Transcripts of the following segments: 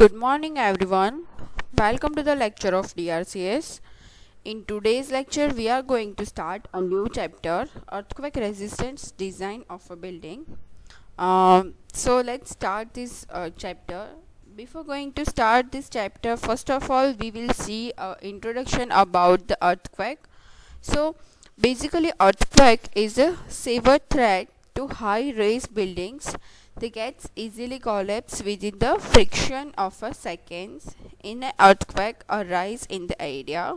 Good morning, everyone. Welcome to the lecture of DRCS. In today's lecture, we are going to start a new chapter, Earthquake Resistance Design of a Building. So let's start this chapter. Before going to start this chapter, first of all, we will see an introduction about the earthquake. So basically, earthquake is a severe threat to high-rise buildings. They get easily collapse within the friction of a seconds. In an earthquake, a rise in the area.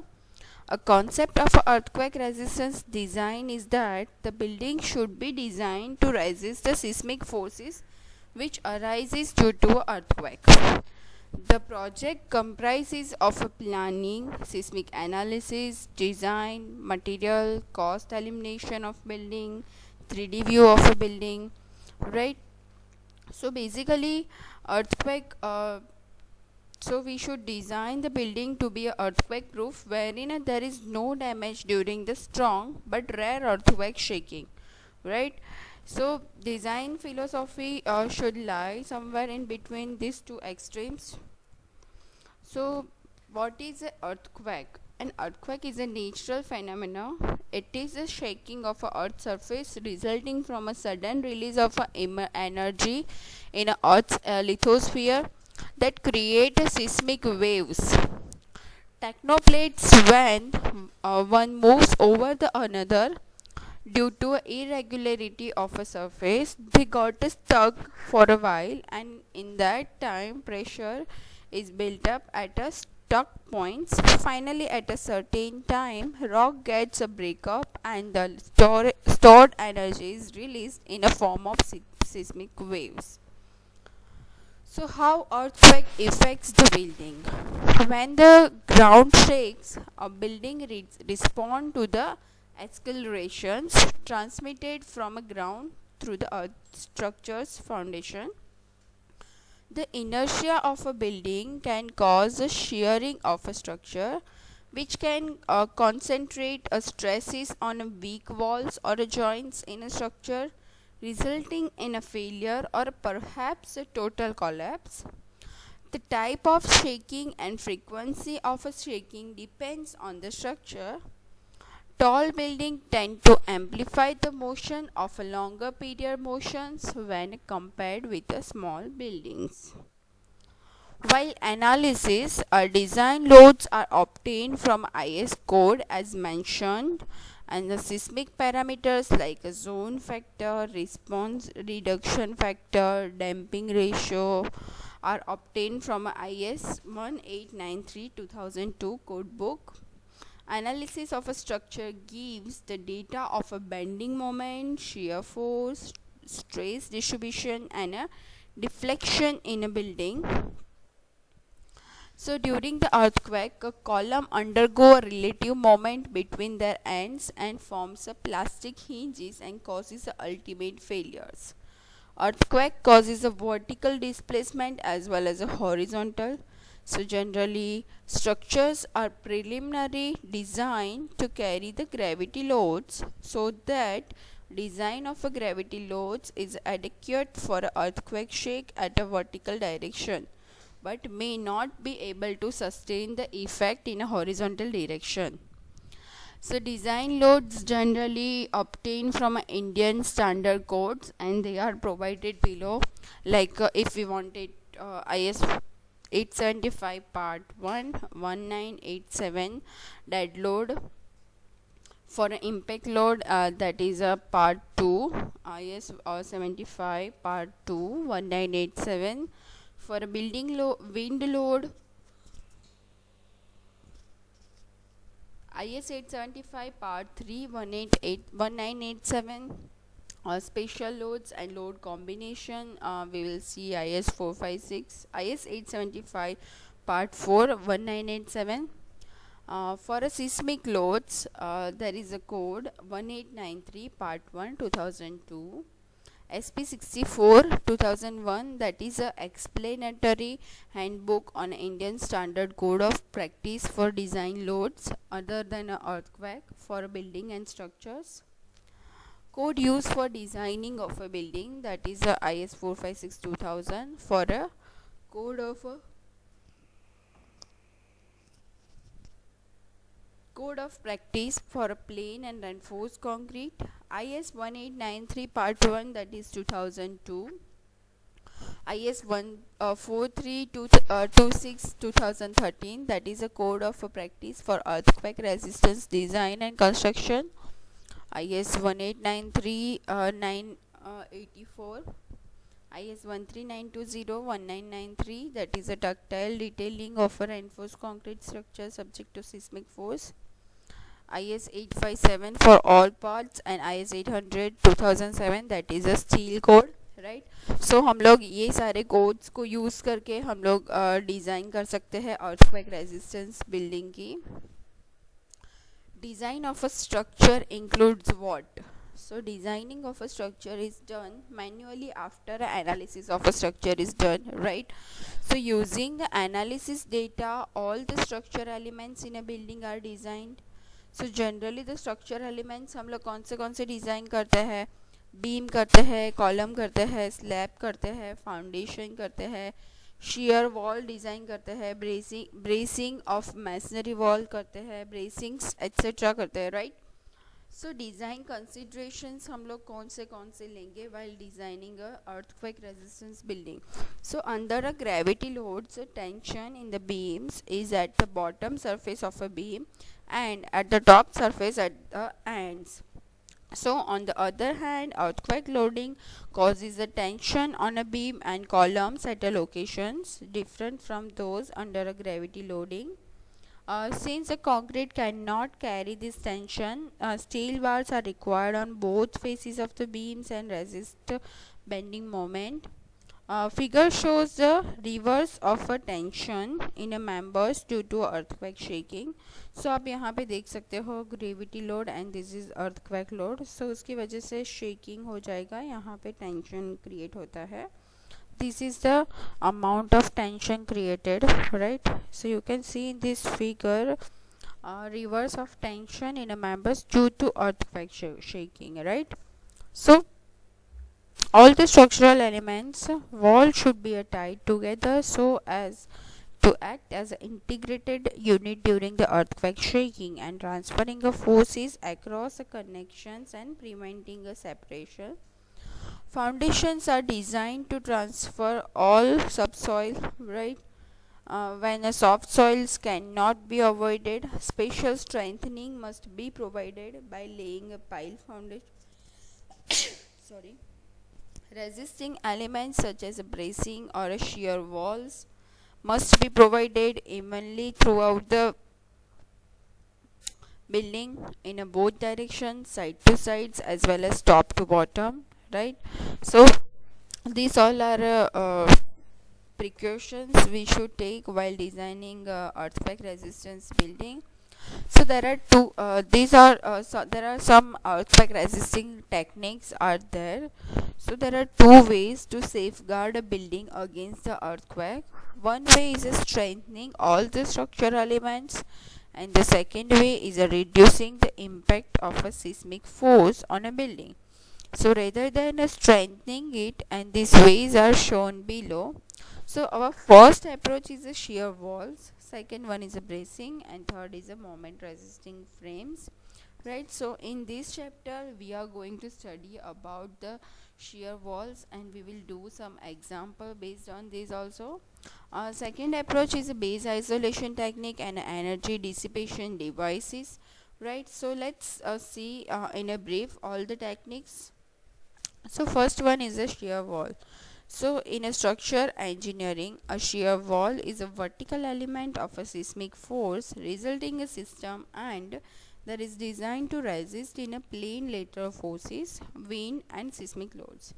A concept of earthquake resistance design is that the building should be designed to resist the seismic forces which arises due to earthquake. The project comprises of a planning, seismic analysis, design, material, cost elimination of building, 3D view of a building, right? So basically, earthquake. So we should design the building to be earthquake proof, wherein there is no damage during the strong but rare earthquake shaking, right? So design philosophy should lie somewhere in between these two extremes. So what is an earthquake? An earthquake is a natural phenomenon. It is a shaking of a earth surface resulting from a sudden release of energy in a earth's lithosphere that create seismic waves. Technoplates, when one moves over the another due to irregularity of a surface, they got stuck for a while, and in that time pressure is built up at a stuck points. Finally, at a certain time, rock gets a breakup and the stored energy is released in a form of seismic waves. So how earthquake affects the building? When the ground shakes, a building responds to the accelerations transmitted from a ground through the earth structure's foundation. The inertia of a building can cause a shearing of a structure, which can concentrate stresses on weak walls or joints in a structure, resulting in a failure or perhaps a total collapse. The type of shaking and frequency of a shaking depends on the structure. Tall buildings tend to amplify the motion of a longer period motions when compared with the small buildings. While analysis or design loads are obtained from IS code as mentioned, and the seismic parameters like a zone factor, response reduction factor, damping ratio are obtained from IS 1893 2002 code book. Analysis of a structure gives the data of a bending moment, shear force, stress distribution, and a deflection in a building. So during the earthquake, a column undergo a relative moment between their ends and forms a plastic hinges and causes ultimate failures. Earthquake causes a vertical displacement as well as a horizontal. So generally, structures are preliminary designed to carry the gravity loads, so that design of a gravity loads is adequate for an earthquake shake at a vertical direction, but may not be able to sustain the effect in a horizontal direction. So design loads generally obtained from Indian standard codes, and they are provided below. Like if we wanted IS 875 part 1 1987 dead load, for an impact load that is a part 2 IS 75 part 2 1987. For a building wind load, IS 875 part 3 1987. Special loads and load combination, we will see IS 456, IS 875 part 4 1987. For a seismic loads, there is a code 1893 part 1 2002. SP 64 2001, that is a explanatory handbook on Indian standard code of practice for design loads other than an earthquake for building and structures. Code used for designing of a building, that is a IS 456 2000. For a code of Code of practice for a plain and reinforced concrete. IS 1893 Part 1, that is 2002. IS 14326 2013, that is a code of practice for earthquake resistance design and construction. IS 1893 984. IS 13920 that is a ductile detailing of a reinforced concrete structure subject to seismic force. IS 857 for all parts and IS 800 2007 that is a steel code, right. So हम लोग ये सारे codes को use करके हम लोग design कर सकते हैं अर्थक्वेक रेजिस्टेंस बिल्डिंग की. Design of a structure includes what? So designing of a structure is done manually after analysis of a structure is done, right? So using the analysis data, all the structure elements in a building are designed. So generally the structure elements हम लोग कौन से design करते हैं? Beam करते हैं, column करते हैं, स्लैब करते हैं, फाउंडेशन करते हैं, शेयर वॉल डिज़ाइन करते हैं, ब्रेसिंग ऑफ मैसनरी वॉल करते हैं, ब्रेसिंग्स एट्सेट्रा करते हैं, राइट. सो डिज़ाइन कंसिडरेशंस हम लोग कौन से लेंगे while designing a earthquake resistance building. So under a gravity loads tension in the beams is at the bottom surface of a beam and at the top surface at the ends. So on the other hand, earthquake loading causes a tension on a beam and columns at a locations different from those under a gravity loading. Since the concrete cannot carry this tension, steel bars are required on both faces of the beams and resist bending moment. Figure shows the reverse of a tension in a members due to earthquake shaking. So आप यहाँ पे देख सकते हो gravity load and this is earthquake load. So उसकी वजह से shaking हो जाएगा, यहाँ पे टेंशन क्रिएट होता है. This is the amount of tension created, right? So you can see in this figure reverse of tension in a members due to earthquake shaking, right? So all the structural elements wall should be tied together so as to act as an integrated unit during the earthquake shaking and transferring the forces across the connections and preventing a separation. Foundations are designed to transfer all subsoil, right? When a soft soils cannot be avoided, special strengthening must be provided by laying a pile foundation. Sorry. Resisting elements such as a bracing or a shear walls must be provided evenly throughout the building in a both directions, side to sides as well as top to bottom, right? So these all are precautions we should take while designing earthquake resistance building. So there are two there are some earthquake resisting techniques are there. So there are two ways to safeguard a building against the earthquake. One way is strengthening all the structural elements, and the second way is reducing the impact of a seismic force on a building. So rather than strengthening it, and these ways are shown below. So our first approach is a shear walls, second one is a bracing, and third is a moment resisting frames, right? So in this chapter we are going to study about the shear walls and we will do some example based on this also. Second approach is a base isolation technique and energy dissipation devices, right? So let's see in a brief all the techniques. So first one is a shear wall. So in a structure engineering, a shear wall is a vertical element of a seismic force resulting a system and that is designed to resist in a plane lateral forces, wind and seismic loads.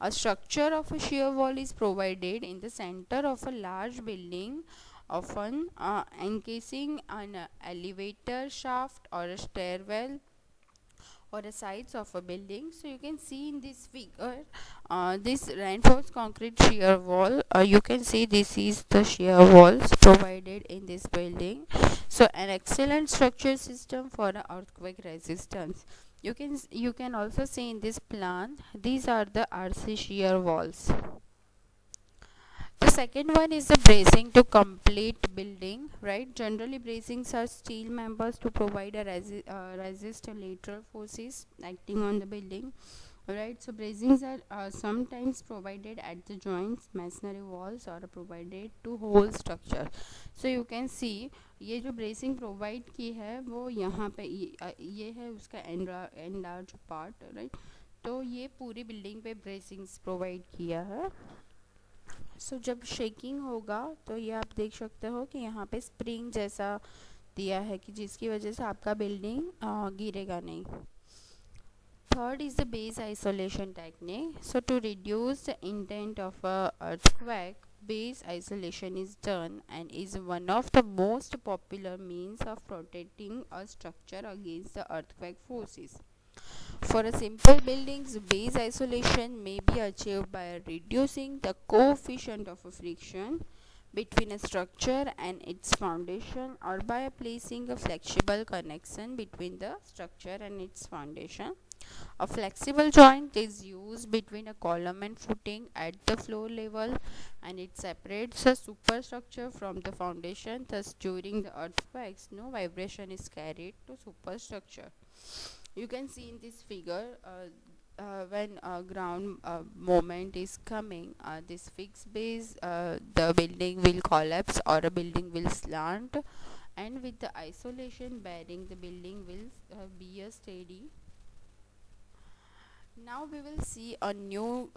A structure of a shear wall is provided in the center of a large building, often encasing an elevator shaft or a stairwell or the sides of a building. So you can see in this figure this reinforced concrete shear wall. You can see this is the shear walls provided in this building. So an excellent structure system for earthquake resistance. You can also see in this plan these are the RC shear walls. The second one is the bracing to complete building, right? Generally, bracings are steel members to provide a resist lateral forces acting on the building, right? So bracings are sometimes provided at the joints, masonry walls, or provided to whole structure. So you can see ये जो bracing provide की है वो यहाँ पे ये है उसका enlarged part, right? तो ये पूरी बिल्डिंग पे ब्रेसिंग्स प्रोवाइड किया है. सो जब शेकिंग होगा तो ये आप देख सकते हो कि यहाँ पे स्प्रिंग जैसा दिया है कि जिसकी वजह से आपका बिल्डिंग गिरेगा नहीं. Third is the base isolation technique. So to reduce the intent of a earthquake, base isolation is done and is one of the most popular means of protecting a structure against the earthquake forces. For a simple buildings, base isolation may be achieved by reducing the coefficient of friction between a structure and its foundation, or by placing a flexible connection between the structure and its foundation. A flexible joint is used between a column and footing at the floor level, and it separates the superstructure from the foundation. Thus, during the earthquakes, no vibration is carried to superstructure. You can see in this figure when ground moment is coming, this fixed base, the building will collapse or a building will slant, and with the isolation bearing, the building will be a steady. Now we will see a new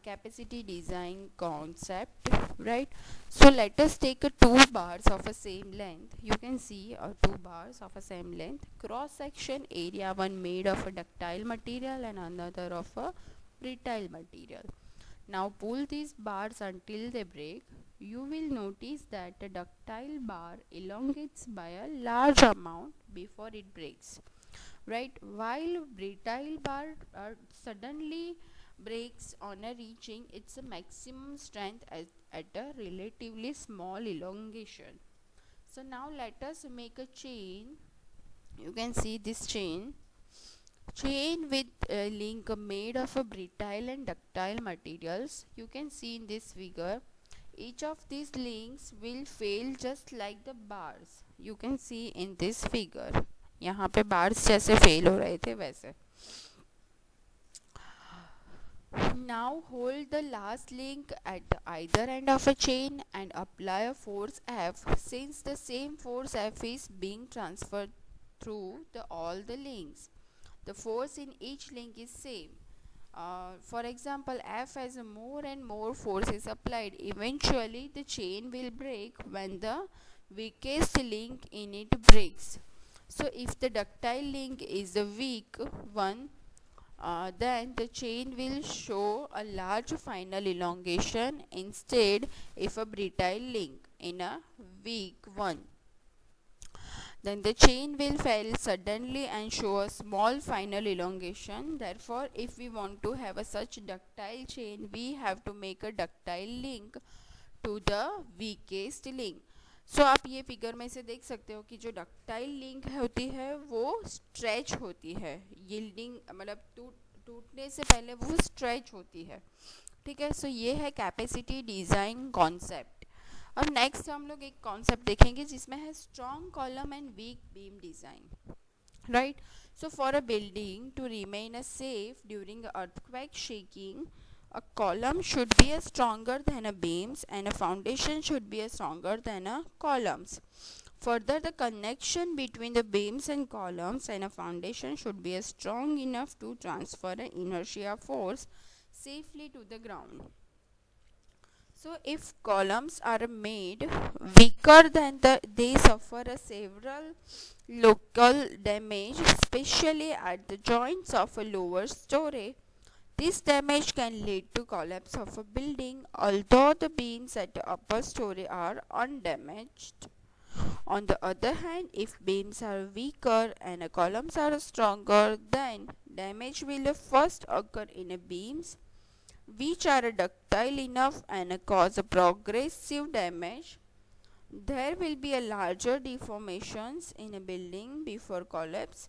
capacity design concept, right? So let us take two bars of a same length. You can see two bars of a same length. Cross section area, one made of a ductile material and another of a brittle material. Now pull these bars until they break. You will notice that a ductile bar elongates by a large amount before it breaks, right? While brittle bar suddenly breaks on a reaching its maximum strength at a relatively small elongation. So now let us make a chain. You can see this chain with a link made of a brittle and ductile materials. You can see in this figure each of these links will fail just like the bars. You can see in this figure यहाँ पे bars जैसे fail हो रहे थे वैसे. Now hold the last link at either end of a chain and apply a force F, since the same force F is being transferred through all the links. The force in each link is same. For example, F as more and more force is applied. Eventually, the chain will break when the weakest link in it breaks. So if the ductile link is the weak one, then the chain will show a large final elongation. Instead, if a brittle link in a weak one, then the chain will fail suddenly and show a small final elongation. Therefore, if we want to have a such ductile chain, we have to make a ductile link to the weakest link. सो आप ये figure में से देख सकते हो कि जो ductile link होती है वो स्ट्रेच होती है, यील्डिंग मतलब टूटने से पहले वो स्ट्रेच होती है, ठीक है. सो ये है कैपेसिटी डिज़ाइन कॉन्सेप्ट. अब नेक्स्ट हम लोग एक कॉन्सेप्ट देखेंगे जिसमें है strong column and weak beam design, right. So for a building to remain a safe during earthquake shaking, a column should be a stronger than a beams and a foundation should be a stronger than a columns. Further, the connection between the beams and columns and a foundation should be strong enough to transfer an inertia force safely to the ground. So if columns are made weaker than they suffer several local damage, especially at the joints of a lower story. This damage can lead to collapse of a building, although the beams at the upper story are undamaged. On the other hand, if beams are weaker and columns are stronger, then damage will first occur in beams which are ductile enough and cause a progressive damage. There will be a larger deformations in a building before collapse.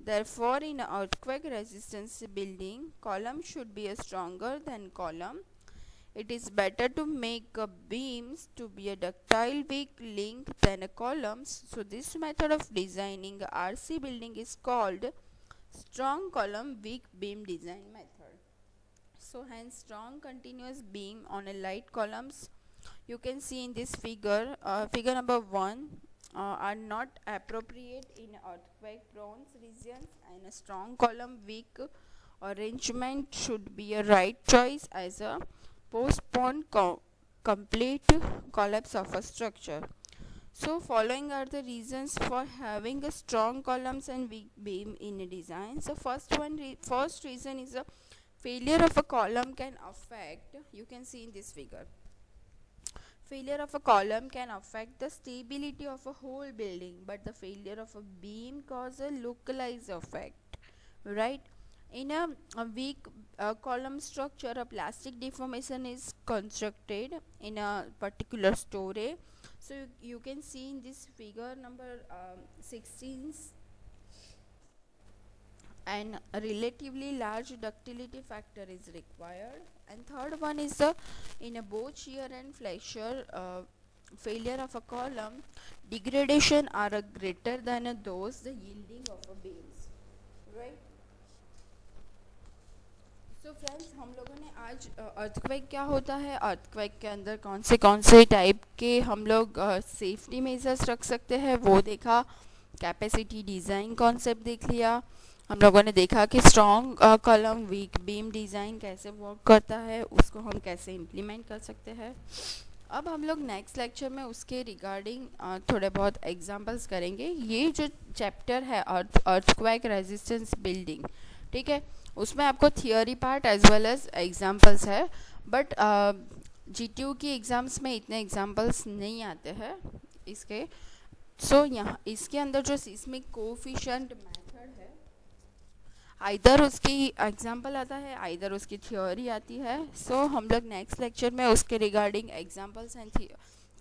Therefore, in earthquake resistance building, column should be stronger than column. It is better to make beams to be a ductile weak link than a columns. So this method of designing a RC building is called strong column weak beam design method. So hence strong continuous beam on a light columns you can see in this figure, figure number 1, are not appropriate in earthquake prone regions, and a strong column weak arrangement should be a right choice as a postpone complete collapse of a structure. So following are the reasons for having a strong columns and weak beam in a design. So first reason is a failure of a column can affect, you can see in this figure, failure of a column can affect the stability of a whole building, but the failure of a beam cause a localized effect, right? In a weak column structure, a plastic deformation is constructed in a particular story. So you can see in this figure number 16, and a relatively large ductility factor is required. And third one is the in a both shear and flexure failure of a column, degradation are greater than those the yielding of a beams, right? So friends, हम लोगों ने आज earthquake क्या होता है, earthquake के अंदर कौन से टाइप के हम लोग सेफ्टी मेजर्स रख सकते हैं वो देखा, कैपेसिटी डिज़ाइन कॉन्सेप्ट देख लिया, हम लोगों ने देखा कि strong column weak beam design कैसे वर्क करता है, उसको हम कैसे इम्प्लीमेंट कर सकते हैं। अब हम लोग नेक्स्ट लेक्चर में उसके रिगार्डिंग थोड़े बहुत एग्जांपल्स करेंगे। ये जो चैप्टर है अर्थक्वेक रेजिस्टेंस बिल्डिंग, ठीक है, उसमें आपको theory part as well as examples है, बट जीटीयू की एग्ज़ाम्स में इतने एग्जांपल्स नहीं आते हैं इसके। सो यहाँ इसके अंदर जो सिस्मिक कोफिशिएंट मेथड है, आइदर उसकी एग्जांपल आता है, आइदर उसकी थ्योरी आती है। सो हम लोग नेक्स्ट लेक्चर में उसके रिगार्डिंग एग्जांपल्स एंड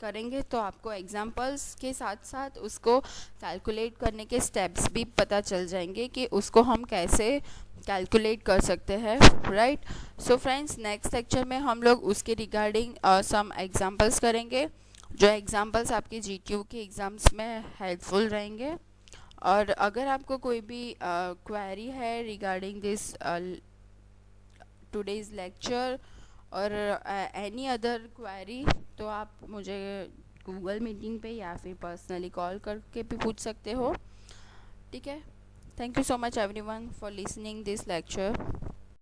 करेंगे, तो आपको एग्जांपल्स के साथ साथ उसको कैलकुलेट करने के स्टेप्स भी पता चल जाएंगे कि उसको हम कैसे कैलकुलेट कर सकते हैं, right. So friends, next lecture में हम लोग उसके रिगार्डिंग सम एग्जांपल्स करेंगे, जो एग्जांपल्स आपके जीटीयू के एग्ज़ाम्स में हेल्पफुल रहेंगे। और अगर आपको कोई भी क्वेरी है रिगार्डिंग दिस टुडेज़ लेक्चर और एनी अदर क्वेरी, तो आप मुझे गूगल मीटिंग पे या फिर पर्सनली कॉल करके भी पूछ सकते हो, ठीक है। Thank you so much everyone for listening this lecture.